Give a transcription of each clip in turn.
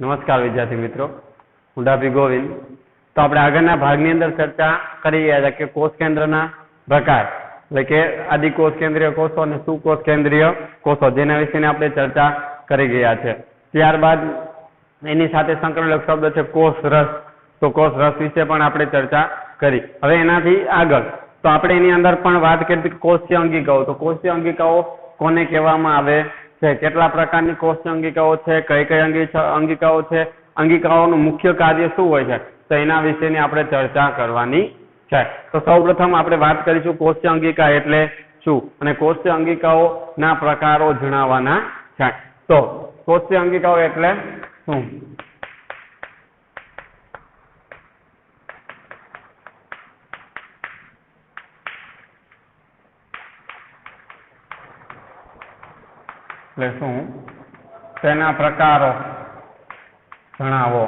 નમસ્કાર વિદ્યાર્થી મિત્રો, હું ડાભી ગોવિંદ. તો આપણે આગળના ભાગની અંદર ચર્ચા કરી રહ્યા હતા કે કોષ કેન્દ્રના પ્રકાર, એટલે કે આદિકોષ કેન્દ્રીય કોષો અને સુકોષ કેન્દ્રીય કોષો, જેના વિશેની આપણે ચર્ચા કરી ગયા છે. ત્યારબાદ એની સાથે સંકળાયેલો શબ્દ છે કોષ રસ. તો કોષ રસ વિશે પણ આપણે ચર્ચા કરી. હવે એનાથી આગળ તો આપણે એની અંદર પણ વાત કરી કોષીય અંગિકાઓ. તો કોષીય અંગિકાઓ કોને કહેવામાં આવે છે, કેટલા પ્રકારની કોષીય અંગિકાઓ છે, કઈ કઈ અંગિકાઓ છે, અંગિકાઓનું મુખ્ય કાર્ય શું હોય છે, તો એના વિશેની આપણે ચર્ચા કરવાની છે. તો સૌપ્રથમ આપણે વાત કરીશું કોષીય અંગિકા એટલે શું અને કોષીય અંગિકાઓ ના પ્રકારો જણાવવાના છે. તો કોષીય અંગિકાઓ એટલે શું? એટલે શું તેના પ્રકારો જણાવો.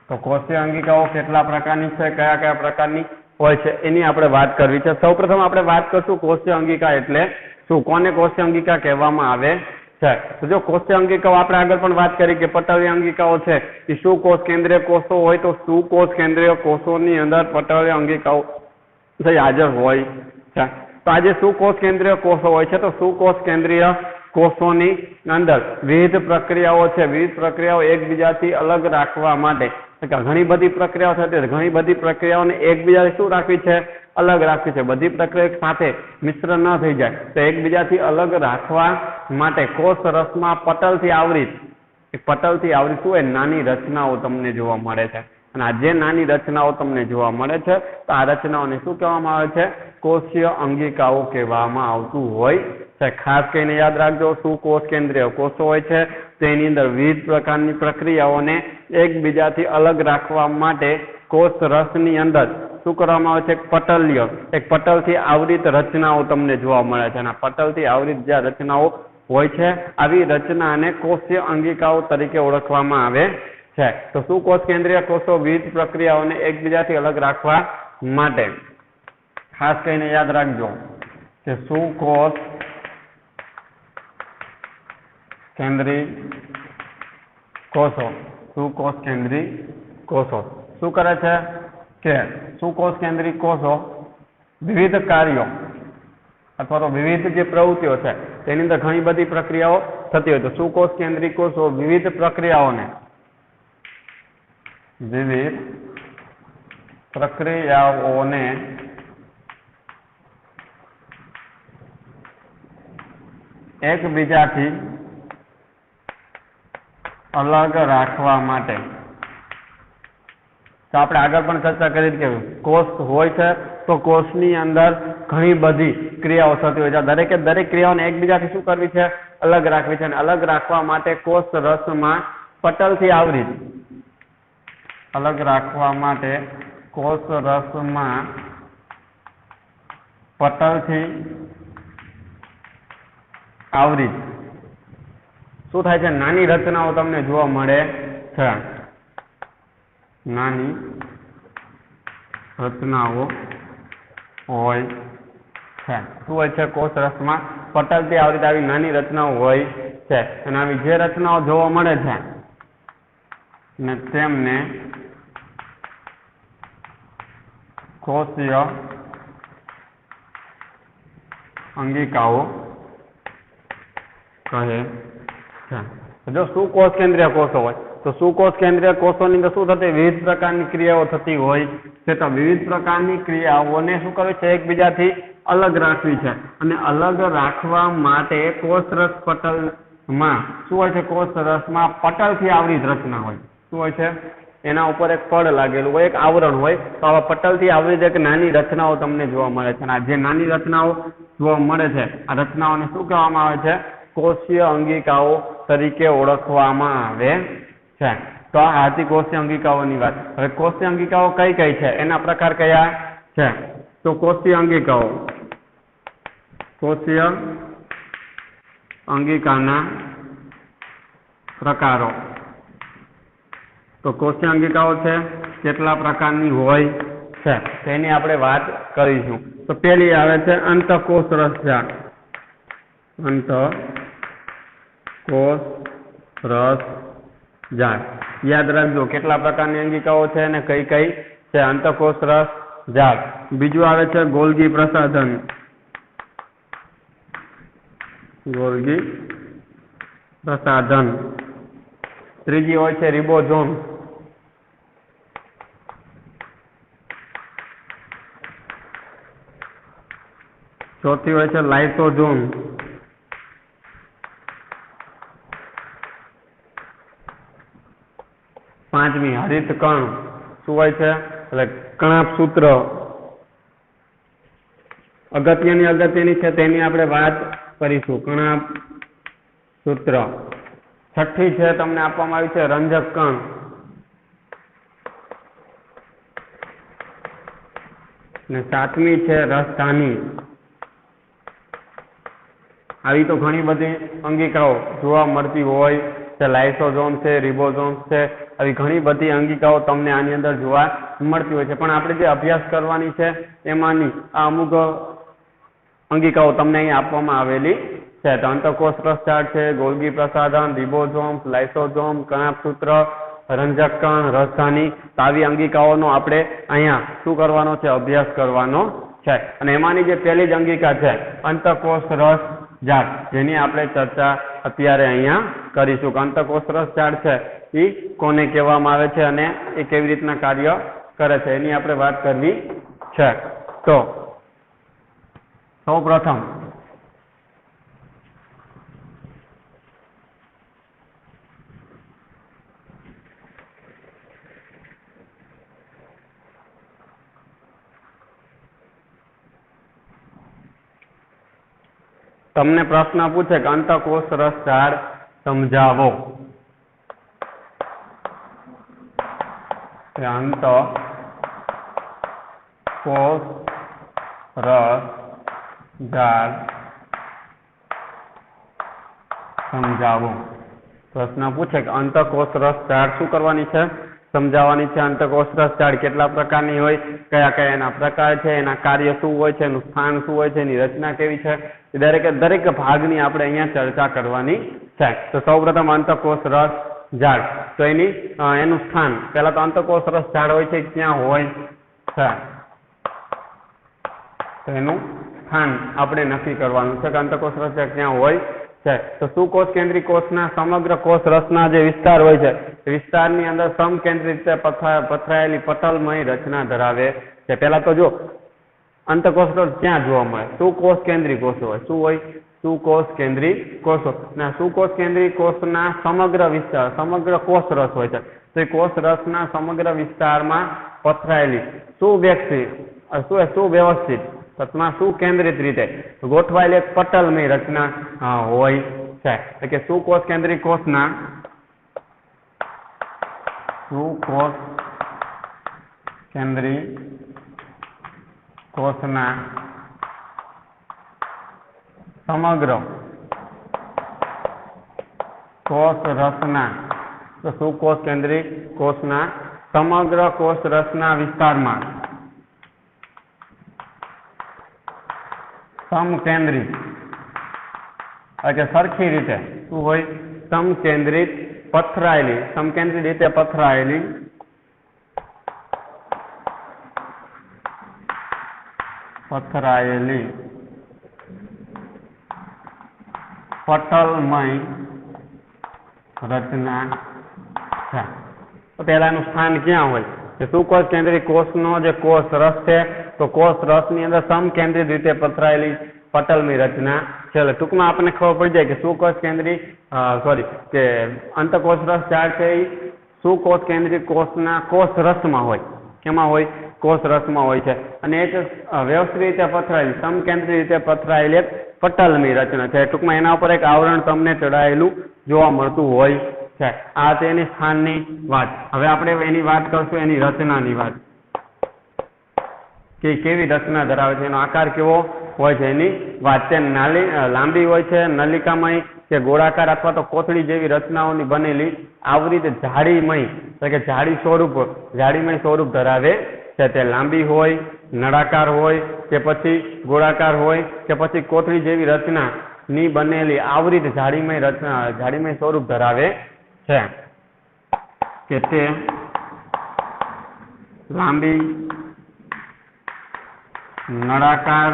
તો કોષીય અંગિકાઓ કેટલા પ્રકારની છે, કયા કયા પ્રકારની હોય છે, એની આપણે વાત કરવી છે. સૌપ્રથમ આપણે વાત કરશું કોષીય અંગિકા એટલે શું, કોને કોષીય અંગિકા કહેવામાં આવે છે. તો જો કોષીય અંગિકાઓ આપણે આગળ પણ વાત કરી કે પટલીય અંગિકાઓ છે એ સુકોષ કેન્દ્રીય કોષો હોય, તો સુકોષ કેન્દ્રીય કોષોની અંદર પટલીય અંગિકાઓ હાજર હોય છે. તો આજે સુકોષ કેન્દ્રીય કોષો હોય છે, તો સુકોષ કેન્દ્રીય કોષોની અંદર વિવિધ પ્રક્રિયાઓ છે. વિવિધ પ્રક્રિયાઓ એકબીજાથી અલગ રાખવા માટે ઘણી બધી પ્રક્રિયાઓ થતી, ઘણી બધી પ્રક્રિયાઓને એકબીજાથી શું રાખવી છે, અલગ રાખવી છે. બધી પ્રક્રિયા સાથે મિશ્ર ન થઈ જાય તો એકબીજાથી અલગ રાખવા માટે કોષ રસમાં પટલથી આવરિત શું હોય, નાની રચનાઓ તમને જોવા મળે છે. અને આ જે નાની રચનાઓ તમને જોવા મળે છે તો આ રચનાઓને શું કહેવામાં આવે છે, કોષીય અંગિકાઓ કહેવામાં આવતું હોય છે. ખાસ કરીને યાદ રાખજો, સુકોષ કેન્દ્રીય કોષો હોય છે તેની અંદર વિવિધ પ્રકારની પ્રક્રિયાઓને એકબીજાથી અલગ રાખવા માટે કોષ રસની અંદર શું કરવામાં આવે છે, એક પટલથી આવરિત રચનાઓ તમને જોવા મળે છે. અને પટલથી આવરિત જે રચનાઓ હોય છે આવી રચનાને કોષીય અંગિકાઓ તરીકે ઓળખવામાં આવે છે. તો સુકોષ કેન્દ્રીય કોષો વિવિધ પ્રક્રિયાઓને એકબીજાથી અલગ રાખવા માટે ખાસ કરીને યાદ રાખજો કે સુકોષ કેન્દ્રીય કોષો શું કરે છે કે સુકોષ કેન્દ્રીય કોષો વિવિધ કાર્યો અથવા તો વિવિધ જે પ્રવૃત્તિઓ છે તેની અંદર ઘણી બધી પ્રક્રિયાઓ થતી હોય. તો સુકોષ કેન્દ્રીય કોષો વિવિધ પ્રક્રિયાઓને એકબીજાથી અલગ રાખવા માટે, તો આપણે આગળ પણ ચર્ચા કરી કે કોષ હોય છે તો કોષની અંદર ઘણી બધી ક્રિયાઓ થતી હોય છે. દરેક ક્રિયાઓને એકબીજાથી શું કરવી છે, અલગ રાખવી છે. અને અલગ રાખવા માટે કોષ રસમાં પટલથી આવરિત શું થાય છે, નાની રચનાઓ તમને જોવા મળે છે. નાની રચનાઓ હોય છે. શું હોય છે, કોષ રસમાં પટલથી આવરિત આવી નાની રચનાઓ હોય છે. અને આવી જે રચનાઓ જોવા મળે છે ને તેમને કોષીય અંગિકાઓ કહે છે. જો સુકોષ કેન્દ્રીય કોષો હોય તો સુકોષ કેન્દ્રીય કોષોની અંદર શું થતી, વિવિધ પ્રકારની ક્રિયાઓ થતી હોય છે. તો વિવિધ પ્રકારની ક્રિયાઓને શું કરવી છે, એકબીજાથી અલગ રાખવી છે. અને અલગ રાખવા માટે કોષ રસ પટલમાં શું હોય છે, કોષ રસમાં પટલથી આવરિત રચના હોય. શું હોય છે, એના ઉપર એક પડ લાગેલું હોય, એક આવરણ હોય. તો આવા પટલથી આવરિત એક નાની રચનાઓ તમને જોવા મળે છે. અને આ જે નાની રચનાઓ જોવા મળે છે આ રચનાઓને શું કહેવામાં આવે છે, કોષીય અંગિકાઓ તરીકે ઓળખવામાં આવે છે. તો આ હતી કોષીય અંગિકાઓની વાત. હવે કોષીય અંગિકાઓ કઈ કઈ છે, એના પ્રકાર કયા છે? તો કોષીય અંગિકાના પ્રકારો. તો કોષીય અંગિકાઓ છે કેટલા પ્રકારની હોય છે તેની આપણે વાત કરીશું. તો પહેલી આવે છે અંતઃકોષ રસજાળ. અંતઃકોષ રસ ઝાડ. યાદ રાખજો કેટલા પ્રકારની અંગિકાઓ છે અને કઈ કઈ છે. અંતઃકોષ રસ ઝાડ. બીજું આવે છે ગોલ્ગી પ્રસાધન. ગોલ્ગી પ્રસાધન. ત્રીજી હોય છે રિબોઝોમ. ચોથી હોય છે લાઇસોઝોમ. પાંચમી હરિત કણ. શું હોય છે? એટલે કણાપ સૂત્ર. અગત્યની છે તેની આપણે વાત કરીશું. કણાપ સૂત્ર. છઠ્ઠી છે તમને આપવામાં આવી છે રંજક કણ. ને સાતમી છે રસધાની. આવી તો ઘણી બધી અંગિકાઓ જોવા મળતી હોય છે. લાઇસોઝોમ છે, રિબોઝોમ છે, આવી ઘણી બધી અંગિકાઓ તમને આની અંદર જોવા મળતી હોય છે. પણ આપણે જે અભ્યાસ કરવાની છે એમાંની આ અમુક અંગિકાઓ તમને અહીં આપવામાં આવેલી છે. તો અંતઃકોષ રસ ઝાડ છે, ગોલ્ગી પ્રસાધન, રિબોઝોમ, લાઇસોઝોમ, કણાપસૂત્ર, રંજક કણ, રસધાની. તો આવી અંગિકાઓનો આપણે અહીંયા શું કરવાનો છે? અભ્યાસ કરવાનો છે. અને એમાંની જે પહેલી જ અંગિકા છે અંતઃકોષ રસ ઝાડ, જેની આપણે ચર્ચા અત્યારે અહીંયા કરીશું કે અંતઃકોષ રસ ઝાડ છે એ કોને કહેવામાં આવે છે અને એ કેવી રીતના કાર્ય કરે છે એની આપણે વાત કરવી છે. તો સૌ પ્રથમ તમને પ્રશ્ન પૂછે કે અંતઃકોષ રસ ઝાડ સમજાવો. અંતઃકોષ રસ ઝાડ સમજાવો. પ્રશ્ન પૂછે કે અંતઃકોષ રસ ઝાડ શું કરવાની છે? સમજાવવાની છે. અંતઃકોષ રસ ઝાડ કેટલા પ્રકારની હોય, કયા કયા એના પ્રકાર છે, એના કાર્ય શું હોય છે, એનું સ્થાન શું હોય છે, એની રચના કેવી છે, દરેક ભાગની આપણે અહીંયા ચર્ચા કરવાની છે. તો સૌપ્રથમ અંતઃકોષ રસ ઝાડ. તો એનું સ્થાન પહેલા તો અંતઃકોષ રસ ઝાડ હોય છે ક્યાં હોય છે? તો એનું સ્થાન આપણે નક્કી કરવાનું છે કે અંતઃકોષ રસ ઝાડ ક્યાં હોય છે. તો સુકોષ કેન્દ્રી કોષના સમગ્ર કોષ રસના જે વિસ્તાર હોય છે એ વિસ્તારની અંદર સમકેન્દ્રિત રીતે પથરાયેલી પટલમય રચના ધરાવે છે. પહેલા તો જો અંતઃકોષ રસ ક્યાં જોવા મળે? સુકોષ કેન્દ્રી કોષો હોય. શું હોય? સુકોષ કેન્દ્રી કોષો. ના સુકોષ કેન્દ્રી કોષના સમગ્ર વિસ્તાર, સમગ્ર કોષ રસ હોય છે. તો એ કોષ રસના સમગ્ર વિસ્તારમાં પથરાયેલી સુવ્યવસ્થિત તથા સુકેન્દ્રિત રીતે ગોઠવાયેલી એક પટલમય રચના હોય છે. એટલે કે સુકોષ કેન્દ્રી કોષના સુકોષ કેન્દ્રી કોષના સમગ્ર કોષ રસના સુકોષ કેન્દ્રી કોષના સમગ્ર કોષ રસના વિસ્તારમાં સમકેન્દ્રિત એટલે સરખી રીતે શું હોય? સમકેન્દ્રિત રીતે પથરાયેલી પટલમય રચના છે. તો પહેલાનું સ્થાન ક્યાં હોય? સુકોષ કેન્દ્રી કોષનો જે કોષ રસ છે તો કોષ રસની અંદર સમકેન્દ્રિત રીતે પથરાયેલી પટલમય રચના છે. એટલે ટૂંકમાં આપણને ખબર પડી જાય કે સુકોષ કેન્દ્રી કે અંતઃકોષ રસ ઝાડ છે એ સુકોષ કેન્દ્રી કોષના કોષ રસમાં હોય. કેમાં હોય? કોષ રસમાં હોય છે. અને એક વ્યવસ્થિત રીતે પથરાયેલી સમકેન્દ્રિત રીતે પથરાયેલી એક પટલમય રચના છે. ટૂંકમાં એના ઉપર એક આવરણ તમને ચડાયેલું જોવા મળતું હોય છે. આ તેની સ્થાનની વાત. હવે આપણે એની વાત કરશું એની રચનાની વાત કે કેવી રચના ધરાવે છે, એનો આકાર કેવો હોય છે એની વાત છે. લાંબી હોય છે, નલિકામય કે ગોળાકાર અથવા તો કોથળી જેવી રચનાઓની બનેલી આવૃત જાડીમય એટલે કે જાડીમય સ્વરૂપ ધરાવે છે. તે લાંબી હોય, નળાકાર હોય કે પછી ગોળાકાર હોય કે પછી કોથળી જેવી રચના ની બનેલી આવૃત જાળીમય રચના જાળીમય સ્વરૂપ ધરાવે છે કે તે લાંબી નળાકાર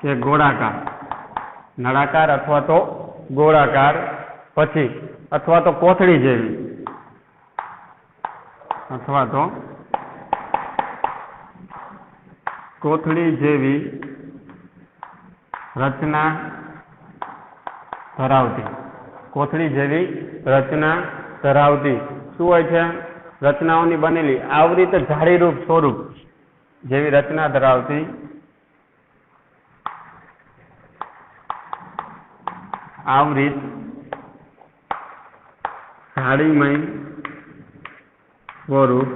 કે ગોળાકાર નળાકાર અથવા તો ગોળાકાર પછી અથવા તો કોથળી જેવી અથવા તો કોથળી જેવી રચના ધરાવતી કોથળી જેવી રચના ધરાવતી શું હોય છે રચનાઓની બનેલી આવૃત જાળીરૂપ સ્વરૂપ જેવી રચના ધરાવતી આવૃત જાળીમય સ્વરૂપ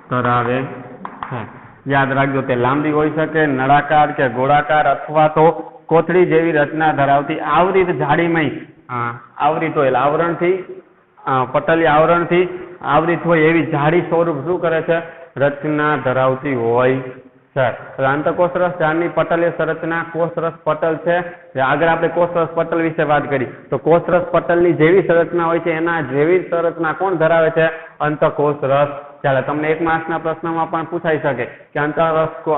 ધરાવે છે યાદ રાખજો તે લાંબી હોઈ શકે નળાકાર કે ગોળાકાર અથવા તો કોથળી જેવી રચના ધરાવતી આવૃત જાળીમય આવૃત હોય આવરણથી પટલીય આવરણથી આવૃત હોય એવી જાળી સ્વરૂપ શું કરે છે રચના ધરાવતી હોય છે અંતઃકોષરસ ઝાડની પટલીય સંરચના કોષરસ પટલ છે આગળ આપણે કોષરસ પટલ વિશે વાત કરી તો કોષરસ પટલની જેવી સંરચના હોય છે એના જેવી સંરચના કોણ ધરાવે છે અંતઃકોષરસ ઝાડ તમને એક માર્ક્સના પ્રશ્નમાં પણ પૂછાઈ શકે કે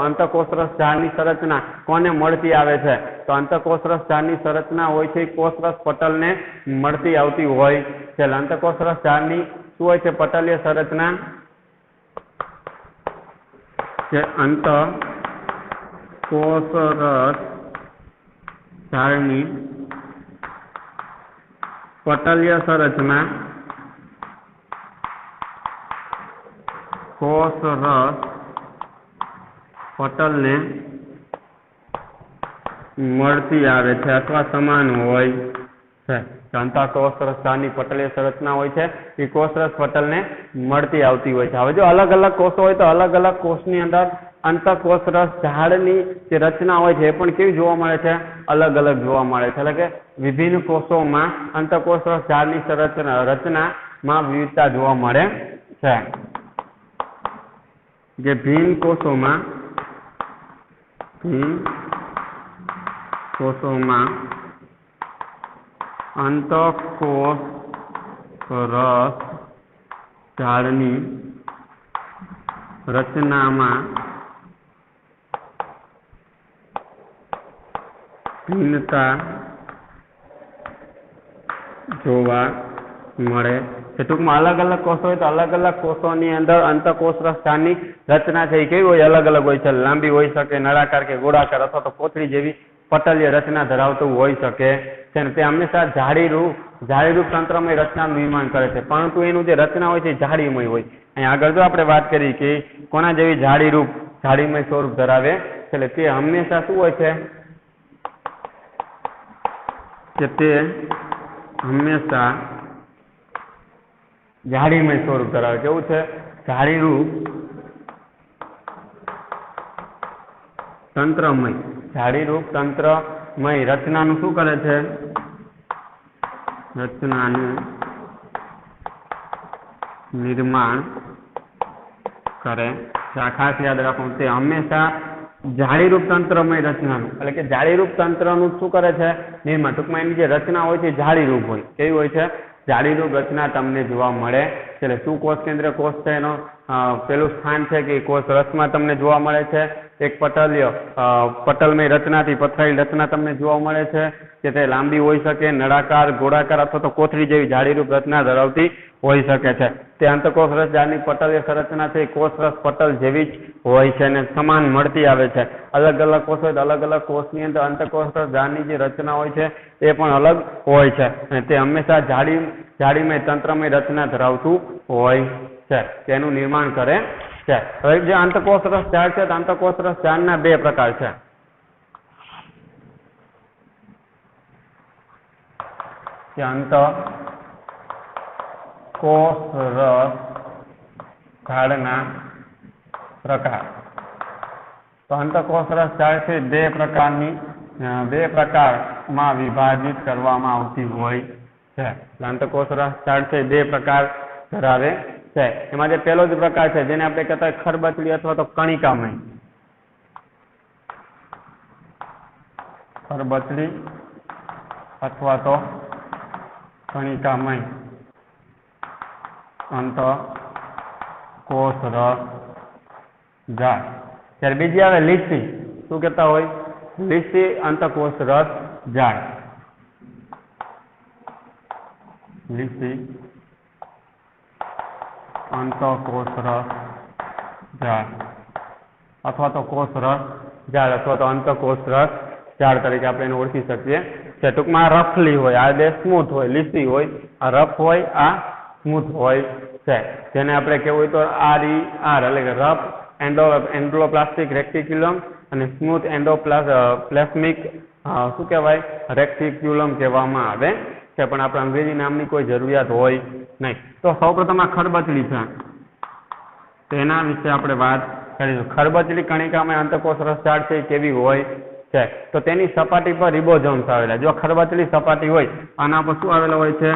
અંતઃકોષરસ ઝાડની સંરચના કોને મળતી આવે છે તો અંતઃકોષરસ ઝાડની સંરચના હોય છે કોષરસ પટલને મળતી આવતી હોય છે અંતઃકોષરસ ઝાડની શું હોય છે પટલીય સંરચના કે અંતઃકોષરસ ઝાડની પટલીય સંરચના કોષરસ પટલને મળતી આવે છે અથવા સમાન હોય છે અંતઃકોષરસ ઝાડની પટલીય સંરચના હોય છે એ કોષરસ પટલને મળતી આવતી હોય છે હવે જો અલગ અલગ કોષો હોય તો અલગ અલગ કોષની અંદર અંતઃકોષરસ ઝાડની જે રચના હોય છે એ પણ કેવી જોવા મળે છે અલગ અલગ જોવા મળે છે એટલે કે વિભિન્ન કોષોમાં અંતઃકોષરસ ઝાડની રચનામાં વિવિધતા જોવા મળે છે જે ભિન્ન કોષોમાં અંતઃકોષરસ ઝાડની રચનામાં ભિન્નતા જોવા મળે છે ટૂંકમાં અલગ અલગ કોષો હોય તો અલગ અલગ કોષોની અંદર અંતઃકોષરસ ઝાડની રચના છે એ કેવી હોય અલગ અલગ હોય છે લાંબી હોઈ શકે નળાકાર કે ગોળાકાર અથવા તો કોથળી જેવી પટલીય રચના ધરાવતું હોઈ શકે છે તે હંમેશા જાળીરૂપ તંત્રમય રચનાનું નિર્માણ કરે છે પરંતુ એનું જે રચના હોય છે જાળીમય હોય અહીં આગળ જો આપણે વાત કરી કે કોના જેવી જાળીમય સ્વરૂપ ધરાવે એટલે તે હંમેશા શું હોય છે કે તે હંમેશા જાળીમય સ્વરૂપ ધરાવે કેવું છે જાળીરૂપ તંત્રમય રચનાનું શું કરે છે રચનાનું નિર્માણ કરે છે આ ખાસ યાદ રાખવું તે હંમેશા જાળીરૂપ તંત્રમય રચનાનું એટલે કે જાળીરૂપ તંત્રનું શું કરે છે નિર્માણ ટૂંકમાં એની જે રચના હોય છે જાળીરૂપ હોય કેવી હોય છે જાળીરૂપ રચના તમને જોવા મળે છે એટલે શું કોષ કેન્દ્ર કોષ છે એનો પેલું સ્થાન છે કે કોષ રસમાં તમને જોવા મળે છે એક પટલમય રચનાથી પથરાયેલી રચના તમને જોવા મળે છે કે તે લાંબી હોઈ શકે નળાકાર ગોળાકાર અથવા તો કોથળી જેવી જાળીરૂપ રચના ધરાવતી હોઈ શકે છે તે અંતઃકોષરસ ઝાડની પટલીય સંરચના છે કોષરસ પટલ જેવી જ હોય છે અને સમાન મળતી આવે છે અલગ અલગ કોષ હોય તો અલગ અલગ કોષની અંદર અંતઃકોષરસ ઝાડની જે રચના હોય છે એ પણ અલગ હોય છે અને તે હંમેશા જાળીમય તંત્રમય રચના ધરાવતું હોય છે તેનું નિર્માણ કરે છે હવે જે અંતઃકોષરસ ઝાડ છે અંતઃકોષરસ ઝાડના બે પ્રકાર છે કે અંતઃકોષરસ ઝાડના પ્રકાર તો અંતઃકોષરસ ઝાડ છે બે પ્રકારમાં વિભાજિત કરવામાં આવતી હોય છે અંતઃકોષરસ ઝાડ છે બે પ્રકાર ધરાવે છે એમાં જે પહેલો જ પ્રકાર છે જેને આપણે કહેતા ખરબચડી અથવા તો કણિકામય ખરબચડી અથવા તો કણિકામય અંતઃકોષરસ જાળ. ત્યારે બીજી આવે લીસી. શું કહેતા હોય? લીસી અંતઃકોષરસ જાળ. લીસી અંતઃકોષરસ જાળ અથવા તો કોષરસ જાળ અથવા તો અંતઃકોષરસ જાળ તરીકે આપણે એને ઓળખી શકીએ. જે ટૂંકમાં રફલી હોય, આ બે સ્મૂથ હોય, લીસી હોય, આ રફ હોય, આ સ્મૂથ હોય છે. જેને આપણે કેવું હોય તો RER એટલે કે રફ એન્ડોપ્લાસ્ટિક રેક્ટિક્યુલમ અને સ્મૂથ એન્ડોપ્લાસ્મિક શું કહેવાય? રેક્ટિક્યુલમ કહેવામાં આવે છે. પણ આપણે અંગ્રેજી નામની કોઈ જરૂરિયાત હોય નહીં. તો સૌપ્રથમ આ ખરબચડી છે, તેના વિશે આપણે વાત કરીશું. ખરબચડી કણિકામય અંતઃકોષરસ જાળ છે એ કેવી હોય છે? તો તેની સપાટી પર રિબોઝોમ્સ આવેલા. જો ખરબચડી સપાટી હોય, આના પર શું આવેલા હોય છે?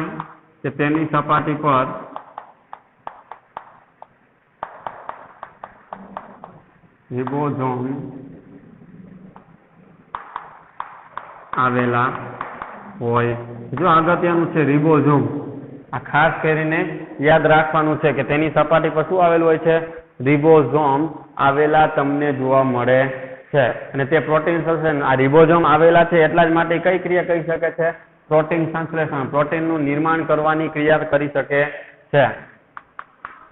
કે તેની સપાટી પર રિબોઝોમ આવેલા હોય. જો અગત્યનું છે રિબોઝોમ, આ ખાસ કરીને યાદ રાખવાનું છે કે તેની સપાટી પર શું આવેલું હોય છે? રિબોઝોમ આવેલા તમને જોવા મળે છે. અને તે પ્રોટીન સંશ્લેષણ, આ રિબોઝોમ આવેલા છે એટલા જ માટે કઈ ક્રિયા કરી શકે છે? પ્રોટીન સંશ્લેષણ, પ્રોટીનનું નિર્માણ કરવાની ક્રિયા કરી શકે છે.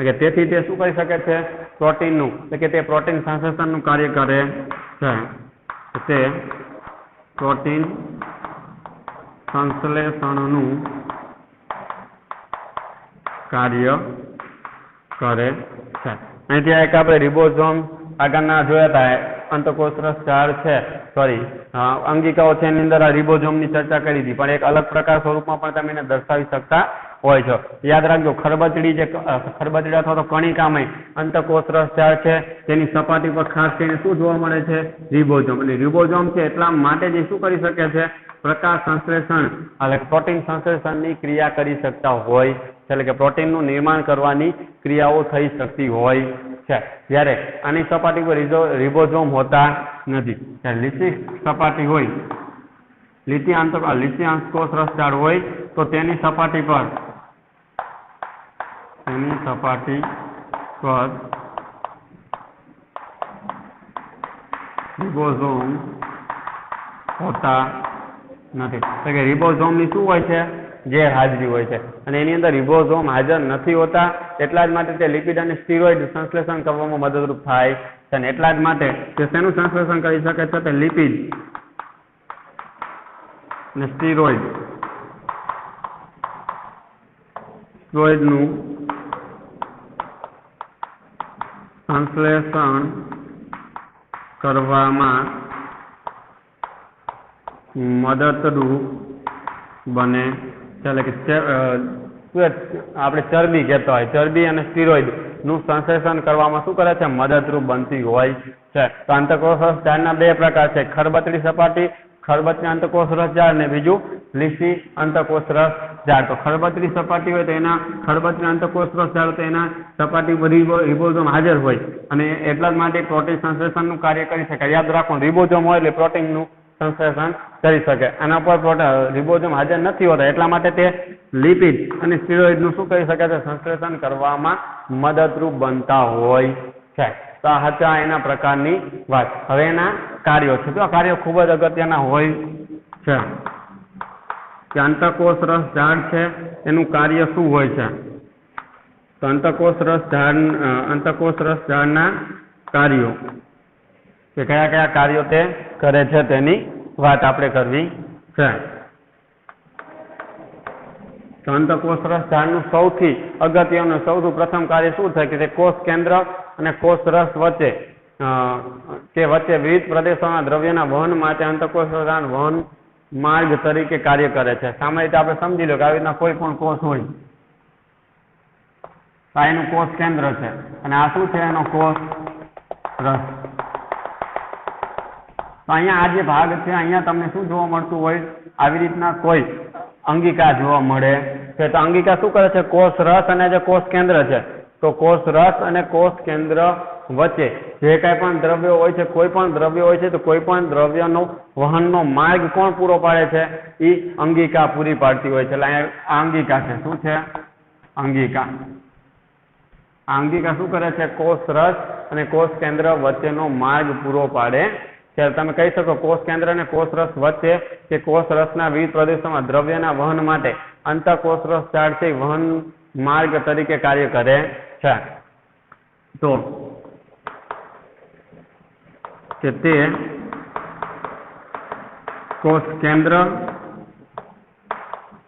કે તેથી તે શું કરી શકે છે? પ્રોટીનનું, એટલે કે તે પ્રોટીન સંશ્લેષણનું કાર્ય કરે છે. તે પ્રોટીન સંશ્લેષણનું કાર્ય કરે છે. અહીંથી એક આપણે રિબોઝોમ આગળના જોયા હતા, અંતઃકોષરસ જાળ છે, અંગિકાઓ છે, એની અંદર આ રિબોઝોમની ચર્ચા કરી હતી. પણ એક અલગ પ્રકાર સ્વરૂપમાં પણ તમે એને દર્શાવી શકતા હોય છો. યાદ રાખજો, ખરબચડી અથવા તો કણિકામય અંતઃકોષરસ જાળ છે, તેની સપાટી પર ખાસ કરીને શું જોવા મળે છે? રિબોઝોમ. અને રિબોઝોમ છે એટલા માટે જે શું કરી શકે છે? પ્રકાશ સંશ્લેષણ એટલે પ્રોટીન સંશ્લેષણની ક્રિયા કરી શકતા હોય, એટલે કે પ્રોટીનનું નિર્માણ કરવાની ક્રિયાઓ થઈ શકતી હોય છે. જ્યારે આની સપાટી પર રિબોઝોમ હોતા નથી. જ્યારે લીસી સપાટી હોય, લીસી અંતઃકોષરસ જાળ હોય તો તેની સપાટી પર રિબોઝોમ હોતા નથી. એટલે કે રિબોઝોમની શું હોય છે? ગેરહાજરી હોય છે. અને એની અંદર રિબોઝોમ હાજર નથી હોતા એટલા જ માટે તે લિપિડ અને સ્ટીરોઇડ સંશ્લેષણ કરવામાં મદદરૂપ થાય છે. અને એટલા જ માટે તે શેનું સંશ્લેષણ કરી શકે છે? તે લિપિડ અને સ્ટીરોઇડનું સંશ્લેષણ કરવામાં મદદરૂપ બને છે. એટલે કે આપણે ચરબી કહેતા હોય, ચરબી અને સ્ટીરોઇડ નું સંશ્લેષણ કરવામાં શું કરે છે? મદદરૂપ બનતી હોય છે. તો અંતઃકોષરસ જાળના બે પ્રકાર છે, ખરબચડી સપાટી, ખરબચડી અંતઃકોષરસ જાળ, ને બીજું લીસી અંતઃકોષરસ જાળ. તો ખરબચડી સપાટી હોય તો એના ખરબચડી અંતઃકોષરસ જાળ તો એના સપાટી પર રિબોઝોમ હાજર હોય અને એટલા જ માટે પ્રોટીન સંશ્લેષણનું કાર્ય કરી શકાય. યાદ રાખો, રિબોઝોમ હોય એટલે પ્રોટીનનું સંશ્લેષણ કરી શકે. આના પર રિબોઝોમ હાજર નથી હોતા એટલા માટે તે લિપિડ અને સ્ટીરોઇડનું શું કરી શકે છે? સંશ્લેષણ કરવામાં મદદરૂપ બનતા હોય છે. તો આ હતા એના પ્રકારની વાત. હવે એના કાર્યો છે. તો આ કાર્યો ખૂબ જ અગત્યના હોય છે. કે અંતઃકોષરસ જાળ છે એનું કાર્ય શું હોય છે? તો અંતઃકોષરસ જાળના કાર્યો કે કયા કયા કાર્યો તે કરે છે તેની વાત આપણે કરવી છે. તો અંતઃકોષરસ જાળનું સૌથી અગત્યનું સૌથી પ્રથમ કાર્ય શું થાય? કે તે કોષ કેન્દ્ર અને કોષ રસ વચ્ચે વિવિધ પ્રદેશોના દ્રવ્યના વહન માટે અંતઃકોષરસ જાળ વહન માર્ગ તરીકે કાર્ય કરે છે. સામાન્ય રીતે આપણે સમજી લો કે આવી રીતના કોઈ પણ કોષ હોય, આ એનું કોષ કેન્દ્ર છે અને આ શું છે? એનો કોષ રસ. તો અહીંયા આ જે ભાગ છે, અહીંયા તમને શું જોવા મળતું હોય? આવી રીતના કોઈ અંગિકા જોવા મળે છે. તો અંગિકા શું કરે છે? કોષ રસ અને જે કોષ કેન્દ્ર છે, તો કોષ રસ અને કોષ કેન્દ્ર વચ્ચે જે કાંઈ પણ દ્રવ્યો હોય છે, કોઈ પણ દ્રવ્ય હોય છે, તો કોઈ પણ દ્રવ્યનો વહનનો માર્ગ કોણ પૂરો પાડે છે? એ અંગિકા પૂરી પાડતી હોય છે. એટલે અહીંયા અંગિકા છે. શું છે? અંગિકા. અંગિકા શું કરે છે? કોષ રસ અને કોષ કેન્દ્ર વચ્ચેનો માર્ગ પૂરો પાડે. ત્યારે તમે કહી શકો કોષ કેન્દ્ર અને કોષ રસ વચ્ચે કે કોષ રસના વિવિધ પ્રદેશોમાં દ્રવ્યના વહન માટે અંતઃકોષ રસ ઝાડ છે વહન માર્ગ તરીકે કાર્ય કરે છે. તો કે તે કોષ કેન્દ્ર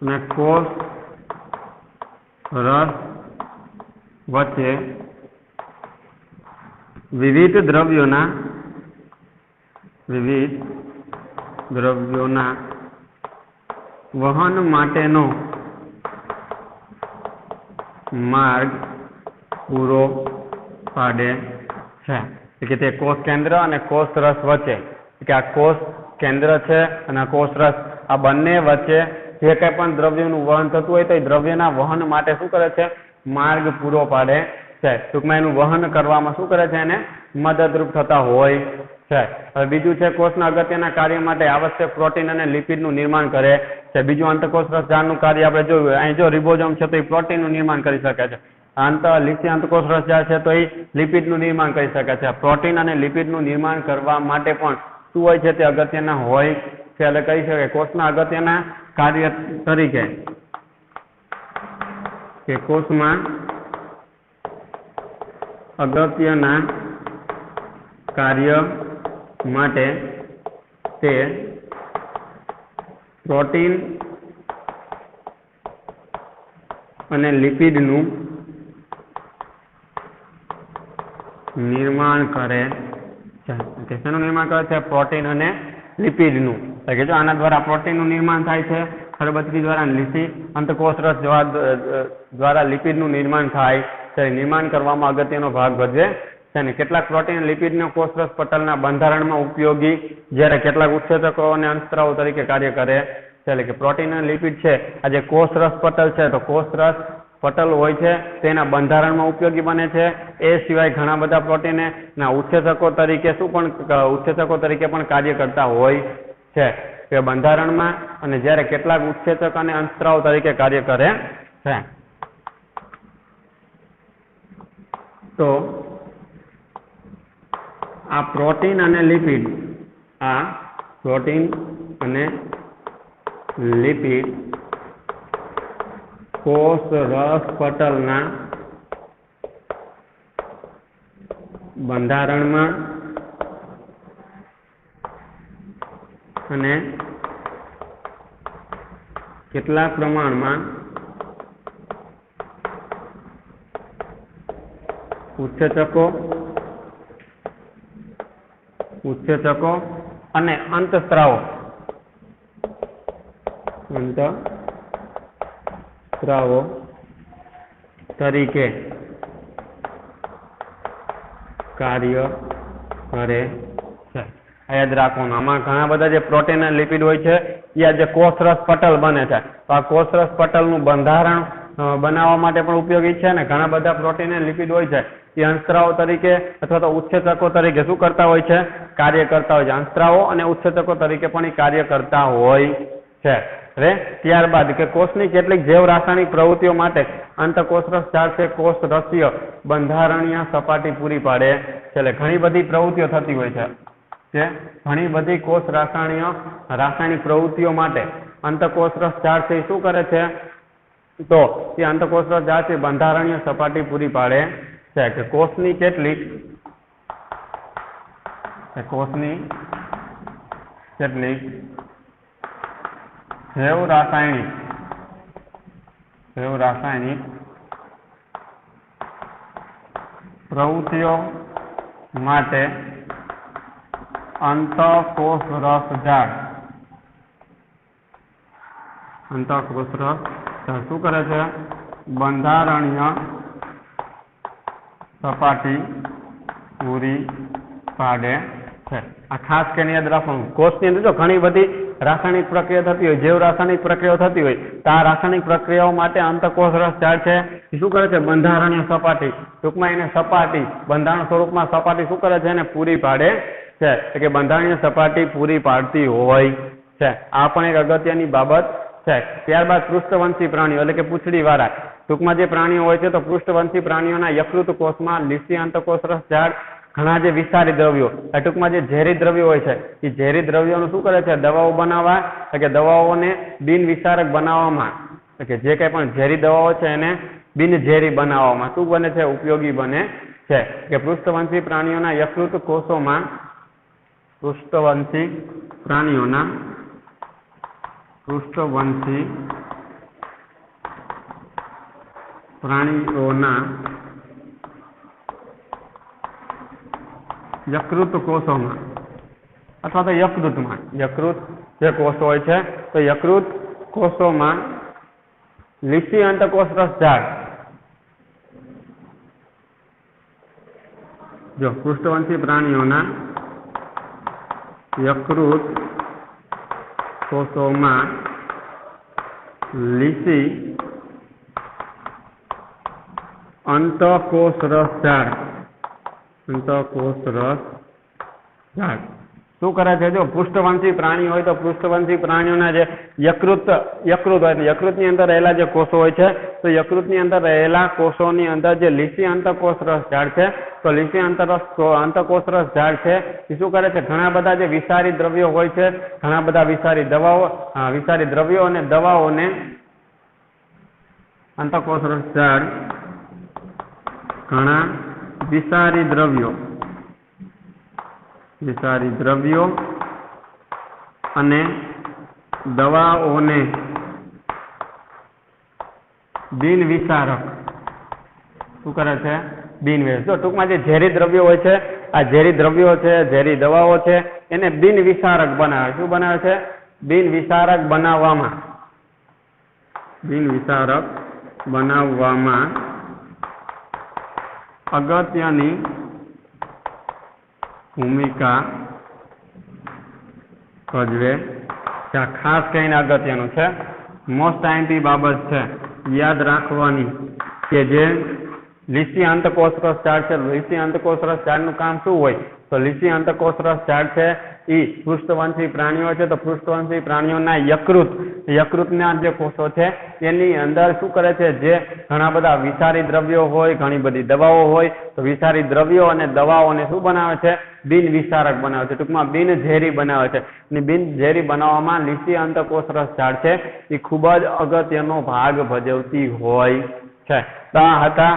અને કોષ રસ વચ્ચે વિવિધ દ્રવ્યોના વહન માટેનો માર્ગ પૂરો પાડે છે. કે તે કોષ કેન્દ્ર અને કોષ રસ વચ્ચે કે આ કોષ કેન્દ્ર છે અને આ કોષ રસ આ બંને વચ્ચે જે કંઈ પણ દ્રવ્યનું વહન થતું હોય તો એ દ્રવ્યના વહન માટે શું કરે છે? માર્ગ પૂરો પાડે છે. ટૂંકમાં એનું વહન કરવામાં શું કરે છે? એને મદદરૂપ થતા હોય છે. હવે બીજું છે કોષના અગત્યના કાર્ય માટે આવશ્યક પ્રોટીન અને લિપિડનું નિર્માણ કરે છે. બીજું અંતઃકોષ રસ ઝાડનું કાર્ય આપણે જોયું. અહીં જો રિબોઝોમ છે તો એ પ્રોટીનનું નિર્માણ કરી શકે છે. અંતઃકોષ રસ ઝાડ છે તો એ લિપિડનું નિર્માણ કરી શકે છે. પ્રોટીન અને લિપિડનું નિર્માણ કરવા માટે પણ શું હોય છે? તે અગત્યના હોય છે. એટલે કહી શકાય કોષના અગત્યના કાર્ય તરીકે કે કોષમાં અગત્યના કાર્ય માટે તે પ્રોટીન અને લિપિડનું નિર્માણ કરે છે. શેનું નિર્માણ કરે છે? પ્રોટીન અને લિપિડનું. કે જો આના દ્વારા પ્રોટીનનું નિર્માણ થાય છે, ખરબચડી દ્વારા અંતઃકોષ રસ દ્વારા લિપિડનું નિર્માણ થાય છે. નિર્માણ કરવામાં અગત્યનો ભાગ ભજવે છે. ને કેટલાક પ્રોટીન અને લિપિડનો કોષ રસ પટલના બંધારણમાં ઉપયોગી, જ્યારે કેટલાક ઉત્સેચકો અને અંતસ્ત્રાવો તરીકે કાર્ય કરે છે. એટલે કે પ્રોટીન અને લિપિડ છે આ જે કોષ રસ પટલ છે તો કોષ રસ પટલ હોય છે તેના બંધારણમાં ઉપયોગી બને છે. એ સિવાય ઘણા બધા પ્રોટીન ના ઉત્સેચકો તરીકે પણ કાર્ય કરતા હોય છે તે બંધારણમાં, અને જ્યારે કેટલાક ઉત્સેચક અને અંતસ્ત્રાવ તરીકે કાર્ય કરે છે. તો આ પ્રોટીન અને લિપિડ કોષ રસ પટલના બંધારણમાં અને કેટલાક પ્રમાણમાં ઉત્સેચકો અને અંતસ્ત્રાવો તરીકે કાર્ય કરે છે. યાદ રાખવાનું આમાં ઘણા બધા જે પ્રોટીન અને લિપિડ હોય છે એ આ જે કોષરસ પટલ બને છે તો આ કોષરસ પટલનું બંધારણ બનાવવા માટે પણ ઉપયોગી છે ને ઘણા બધા પ્રોટીન અને લિપિડ હોય છે એ અંતસ્ત્રાવો તરીકે અથવા તો ઉત્સેચકો તરીકે શું કરતા હોય છે? કાર્ય કરતા હોય છે. અંતસ્ત્રાવો અને ઉત્સેચકો તરીકે પણ એ કાર્ય કરતા હોય છે. ત્યારબાદ કે કોષની કેટલીક જૈવ રાસાયણિક પ્રવૃત્તિઓ માટે અંતઃકોષરસ ઝાડ છે કોષ રસીય બંધારણીય સપાટી પૂરી પાડે છે. એટલે ઘણી બધી પ્રવૃત્તિઓ થતી હોય છે કે ઘણી બધી કોષ રાસાયણિક પ્રવૃત્તિઓ માટે અંતઃકોષરસ ઝાડ છે શું કરે છે? તો એ અંતઃકોષરસ ઝાડ છે બંધારણીય સપાટી પૂરી પાડે છે કે કોષની કેટલીક જૈવ રાસાયણિક પ્રવૃત્તિઓ માટે અંતઃકોષરસ ઝાડ શું કરે છે? બંધારણીય સપાટી પૂરી પાડે છે. આ ખાસ કરીને યાદ રાખવાનું કોષની અંદર જો ઘણી બધી રાસાયણિક પ્રક્રિયા થતી હોય, જેવ રાસાયણિક પ્રક્રિયાઓ થતી હોય તો આ રાસાયણિક પ્રક્રિયાઓ માટે અંતઃકોષ રસ ઝાડ છે એ શું કરે છે? બંધારણીય સપાટી, ટૂંકમાં એને સપાટી, બંધારણ સ્વરૂપમાં સપાટી શું કરે છે? એને પૂરી પાડે છે, એટલે કે બંધારણીય સપાટી પૂરી પાડતી હોય છે. આ પણ એક અગત્યની બાબત છે. ત્યારબાદ પૃષ્ઠવંશી પ્રાણીઓ એટલે કે પૂંછડી વાળા, ટૂંકમાં જે પ્રાણીઓ હોય છે તો પૃષ્ઠવંશી પ્રાણીઓના યકૃત કોષમાં લીસી અંતઃકોષ રસ ઝાડ ઘણા જે વિષારી દ્રવ્યો, ટૂંકમાં જે ઝેરી દ્રવ્યો હોય છે એ ઝેરી દ્રવ્યોનું શું કરે છે? દવાઓ બનાવવા, એટલે કે દવાઓને બિનવિષારક બનાવવામાં, એટલે કે જે કંઈ પણ ઝેરી દવાઓ છે એને બિનઝેરી બનાવવામાં શું બને છે? ઉપયોગી બને છે. કે પૃષ્ઠવંશી પ્રાણીઓના યકૃત કોષોમાં, પૃષ્ઠવંશી પ્રાણીઓના યકૃત કોષોમાં અથવા તો યકૃતમાં, યકૃત જે કોષો હોય છે તો યકૃત કોષોમાં લીસી અંતઃકોષ રસ ઝાડ, જો પૃષ્ઠવંશી પ્રાણીઓના યકૃત કોષોમાં લીસી અંતઃકોષ રસ ઝાડ, અંતઃકોષ રસ ઝાડ શું કરે છે? જો પૃષ્ઠવંશી પ્રાણી હોય તો પૃષ્ઠવંશી પ્રાણીઓના જે યકૃત હોય તો યકૃતની અંદર રહેલા જે કોષો હોય છે તો યકૃતની અંદર રહેલા કોષોની અંદર જે લીસી અંતઃકોષ રસ ઝાડ છે તો લીસી અંતઃકોષ રસ ઝાડ છે એ શું કરે છે? ઘણા બધા જે વિષારી દ્રવ્યો હોય છે, ઘણા બધા વિષારી દ્રવ્યો અને દવાઓને અંતઃકોષ રસ ઝાડ ઘણા વિષારી દ્રવ્યો અને દવાઓને બિનવિષારક શું કરે છે? બિનવિષારક. જો ટૂંકમાં જે ઝેરી દ્રવ્યો હોય છે, આ ઝેરી દ્રવ્યો છે, ઝેરી દવાઓ છે એને બિનવિષારક બનાવે. શું બનાવે છે? બિનવિષારક બનાવવામાં અગત્યની ભૂમિકા ભજવે છે. આ ખાસ કરીને અગત્યનું છે, મોસ્ટ આઈમ્પી બાબત છે યાદ રાખવાની, કે જે લીસી અંતઃકોષ રસ ઝાડ છે, લીસી અંતઃકોષ રસ ઝાડનું કામ શું હોય? તો લીસી અંતઃકોષ રસ ઝાડ છે એ પૃષ્ઠવંશી પ્રાણીઓ છે તો પૃષ્ઠવંશી પ્રાણીઓના યકૃતના જે કોષો છે એની અંદર શું કરે છે? જે ઘણા બધા વિષારી દ્રવ્યો હોય, ઘણી બધી દવાઓ હોય તો વિષારી દ્રવ્યો અને દવાઓને શું બનાવે છે? બિનવિષારક બનાવે છે, ટૂંકમાં બિનઝેરી બનાવે છે. અને બિનઝેરી બનાવવામાં લીસી અંતઃકોષ રસ ઝાડ છે એ ખૂબ જ અગત્યનો ભાગ ભજવતી હોય છે. તો આ હતા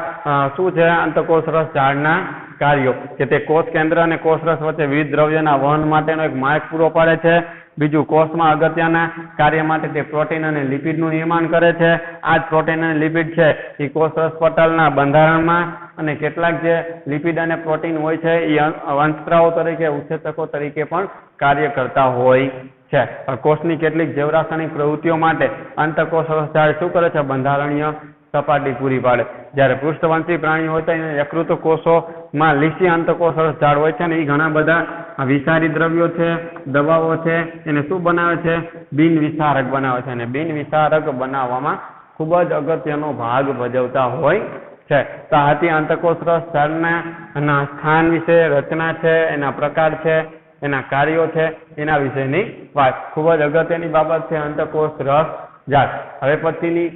શું છે? અંતઃકોષ રસ ઝાડના કાર્યો, કે તે કોષ કેન્દ્ર અને કોષ રસ વચ્ચે વિવિધ દ્રવ્યોના વહન માટેનો એક માર્ગ પૂરો પાડે છે. બીજું, કોષમાં અગત્યના કાર્ય માટે તે પ્રોટીન અને લિપિડનું નિર્માણ કરે છે. આ જ પ્રોટીન અને લિપિડ છે એ કોષ રસ પટલના બંધારણમાં અને કેટલાક જે લિપિડ અને પ્રોટીન હોય છે એ અંતસ્ત્રાવો તરીકે, ઉત્સેચકો તરીકે પણ કાર્ય કરતા હોય છે. કોષની કેટલીક જૈવરાસાયણિક પ્રવૃત્તિઓ માટે અંતઃકોષ રસ ઝાડ શું કરે છે? બંધારણીય સપાટી પૂરી પાડે. જ્યારે પૃષ્ઠવંશી પ્રાણી હોય તો યકૃત કોષોમાં લીસી અંતઃકોષ રસ ઝાડ હોય છે ને એ ઘણા બધા વિષારી દ્રવ્યો છે, દવાઓ છે એને શું બનાવે છે? બિનવિષારક બનાવે છે. અને બિનવિષારક બનાવવામાં ખૂબ જ અગત્યનો ભાગ ભજવતા હોય છે. તો આ હતી અંતઃકોષ રસ ઝાડના સ્થાન વિશે, રચના છે, એના પ્રકાર છે, એના કાર્યો છે, એના વિશેની વાત. ખૂબ જ અગત્યની બાબત છે અંતઃકોષ રસ ઝાડ. હવે પછીની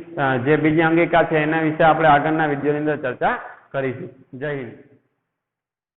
જે બીજી અંગિકા છે એના વિશે આપણે આગળના વિડીયોની અંદર ચર્ચા કરીશું. જય હિન્દ.